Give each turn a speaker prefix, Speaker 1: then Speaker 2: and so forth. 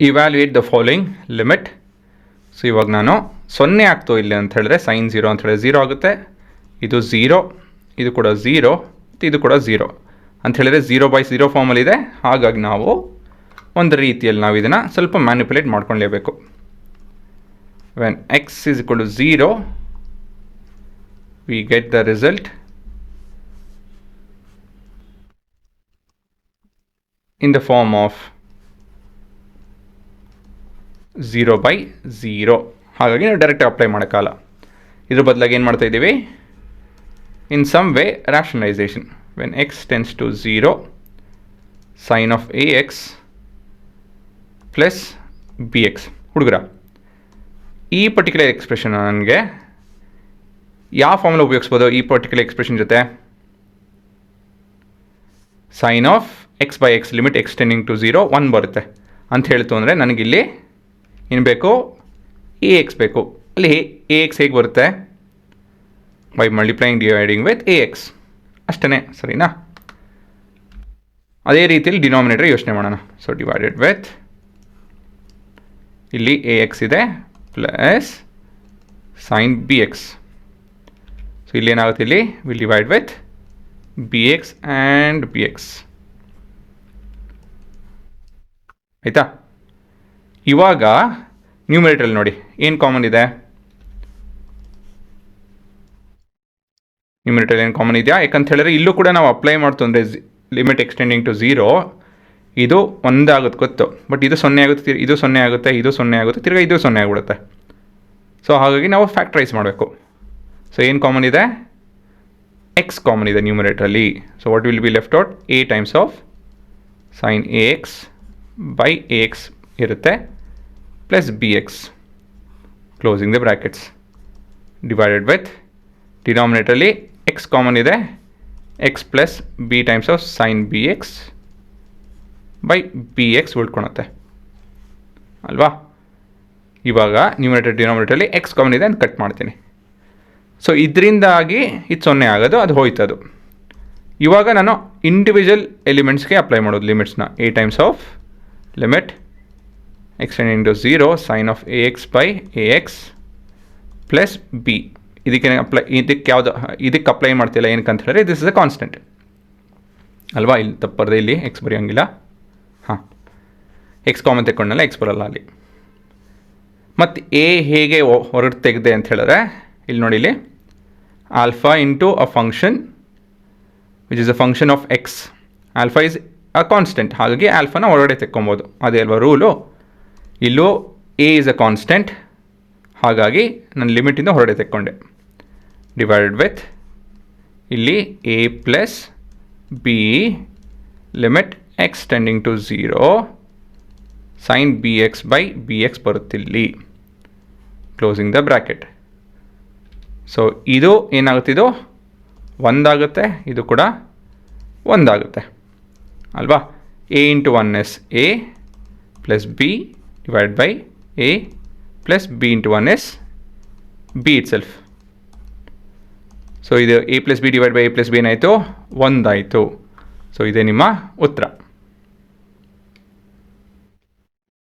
Speaker 1: Evaluate the following limit. So ಇವಾಗ ನಾನು 0 ಆಗ್ತೋ ಇಲ್ಲಿ ಅಂತ ಹೇಳಿದ್ರೆ sin 0 ಅಂತ ಹೇಳಿದ್ರೆ 0 ಆಗುತ್ತೆ, ಇದು 0, ಇದು ಕೂಡ 0, ಇದು ಕೂಡ 0 ಅಂತ ಹೇಳಿದ್ರೆ 0/0 ಫಾರ್ಮಲ್ಲಿದೆ. ಹಾಗಾಗಿ ನಾವು ಒಂದು ರೀತಿಯಲ್ಲಿ ನಾವು ಇದನ್ನು ಸ್ವಲ್ಪ ಮ್ಯಾನಿಪುಲೇಟ್ ಮಾಡ್ಕೊಳ್ಳೇಬೇಕು. When x is equal to 0 we get the result in the form of 0/0. ಹಾಗಾಗಿ ನಾವು ಡೈರೆಕ್ಟ್ ಅಪ್ಲೈ ಮಾಡೋಕ್ಕಲ್ಲ. ಇದ್ರ ಬದಲಾಗಿ ಏನು ಮಾಡ್ತಾ ಇದ್ದೀವಿ, in some way rationalisation. When x tends to 0 sine of ax plus bx. ಹುಡುಗರ, ಈ ಪರ್ಟಿಕ್ಯುಲರ್ ಎಕ್ಸ್ಪ್ರೆಷನ್ ನನಗೆ ಯಾವ ಫಾರ್ಮಲ್ಲಿ ಉಪಯೋಗಿಸ್ಬೋದು? ಈ ಪರ್ಟಿಕ್ಯುಲರ್ ಎಕ್ಸ್ಪ್ರೆಷನ್ ಜೊತೆ sine of x/x limit x tending to 0 1 ಬರುತ್ತೆ ಅಂತ ಹೇಳ್ತು ಅಂದರೆ ನನಗಿಲ್ಲಿ ಏನು ಬೇಕು, ax ಬೇಕು. ಅಲ್ಲಿ ax ಹೇಗೆ ಬರುತ್ತೆ? By multiplying dividing with ax ಅಷ್ಟೇ, ಸರಿನಾ? ಅದೇ ರೀತಿಯಲ್ಲಿ ಡಿನಾಮಿನೇಟರ್ ಯೋಚನೆ ಮಾಡೋಣ. ಸೊ ಡಿವೈಡೆಡ್ ವಿತ್ ಇಲ್ಲಿ ax ಇದೆ ಪ್ಲಸ್ ಸೈನ್ bx. ಸೊ ಇಲ್ಲಿ ಏನಾಗುತ್ತೆ, ಇಲ್ಲಿ will divide with bx and bx. ಆಯಿತಾ? ಇವಾಗ ನ್ಯೂಮರೇಟರಲ್ಲಿ ನೋಡಿ ಏನು ಕಾಮನ್ ಇದೆ, ನ್ಯೂಮರೇಟರ್ ಏನು ಕಾಮನ್ ಇದೆಯಾ? ಯಾಕಂತ ಹೇಳಿದ್ರೆ ಇಲ್ಲೂ ಕೂಡ ನಾವು ಅಪ್ಲೈ ಮಾಡ್ತು ಅಂದರೆ ಲಿಮಿಟ್ ಎಕ್ಸ್ಟೆಂಡಿಂಗ್ ಟು 0 ಇದು 1 ಆಗುತ್ತೆ ಗೊತ್ತು, ಬಟ್ ಇದು 0 ಆಗುತ್ತೆ, ಇದು 0 ಆಗುತ್ತೆ, ಇದು 0 ಆಗುತ್ತೆ, ತಿರ್ಗಿ ಇದು 0 ಆಗಿಬಿಡುತ್ತೆ. ಸೊ ಹಾಗಾಗಿ ನಾವು ಫ್ಯಾಕ್ಟ್ರೈಸ್ ಮಾಡಬೇಕು. ಸೊ ಏನು ಕಾಮನ್ ಇದೆ, ಎಕ್ಸ್ ಕಾಮನ್ ಇದೆ ನ್ಯೂಮರೇಟರಲ್ಲಿ. So what will be left out, a times of sine ax by ax ಇರುತ್ತೆ plus bx closing the brackets divided with ಡಿನಾಮಿನೇಟರಲ್ಲಿ ಎಕ್ಸ್ ಕಾಮನ್ ಇದೆ, x plus b times of sine bx by bx ಉಳ್ಕೊಳುತ್ತೆ ಅಲ್ವಾ? ಇವಾಗ numerator ಡಿನಾಮಿನೇಟರಲ್ಲಿ x common ಇದೆ ಅಂತ cut ಮಾಡ್ತೀನಿ. So ಇದರಿಂದಾಗಿ ಇದು 0 ಆಗೋದು, ಅದು ಹೋಯ್ತದು. ಇವಾಗ ನಾನು ಇಂಡಿವಿಜುವಲ್ ಎಲಿಮೆಂಟ್ಸ್ಗೆ ಅಪ್ಲೈ ಮಾಡೋದು ಲಿಮಿಟ್ಸ್ನ. a times of limit x tending to 0 sine of ax by ax plus b. ಇದಕ್ಕೆ ಇದಕ್ಕೆ ಅಪ್ಲೈ ಮಾಡ್ತಿಲ್ಲ, ಏನಕ್ಕೆ ಅಂತ ಹೇಳಿದ್ರೆ ದಿಸ್ ಇಸ್ ಅ ಕಾನ್ಸ್ಟೆಂಟ್ ಅಲ್ವಾ? ಇಲ್ಲಿ ತಪ್ಪರ್ದೆ, ಇಲ್ಲಿ ಎಕ್ಸ್ ಬರೆಯೋಂಗಿಲ್ಲ. ಹಾಂ, ಎಕ್ಸ್ ಕಾಮನ್ ತೆಕ್ಕೊಂಡಲ್ಲ, ಎಕ್ಸ್ ಬರಲ್ಲ ಅಲ್ಲಿ. ಮತ್ತು ಎ ಹೇಗೆ ಹೊರಗೆ ತೆಗೆದೆ ಅಂತ ಹೇಳಿದ್ರೆ ಇಲ್ಲಿ ನೋಡಿ, ಇಲ್ಲಿ alpha into a function which is a function of X. Alpha is a constant, ಹಾಗಾಗಿ ಆಲ್ಫಾನ ಹೊರಗಡೆ ತೆಕ್ಕೊಬೋದು, ಅದೇ ಅಲ್ವಾ ರೂಲು. ಇಲ್ಲೂ ಎ ಇಸ್ ಅ ಕಾನ್ಸ್ಟೆಂಟ್, ಹಾಗಾಗಿ ನಾನು ಲಿಮಿಟಿಂದ ಹೊರಗಡೆ ತೆಕ್ಕೊಂಡೆ. ಡಿವೈಡೆಡ್ ವಿತ್ ಇಲ್ಲಿ a plus b limit x tending to 0 sine bx by bx ಬರುತ್ತಿಲ್ಲಿ ಕ್ಲೋಸಿಂಗ್ ದ ಬ್ರ್ಯಾಕೆಟ್. ಸೊ ಇದು ಏನಾಗುತ್ತೆ, ಇದು 1 ಆಗುತ್ತೆ, ಇದು ಕೂಡ 1 ಆಗುತ್ತೆ ಅಲ್ವಾ? a into 1 is a plus B divide by a plus b into 1 is b it self. So ಇದು a plus B divide by a plus B ಏನಾಯಿತು, 1 ಆಯಿತು. ಸೊ ಇದೇ ನಿಮ್ಮ ಉತ್ತರ.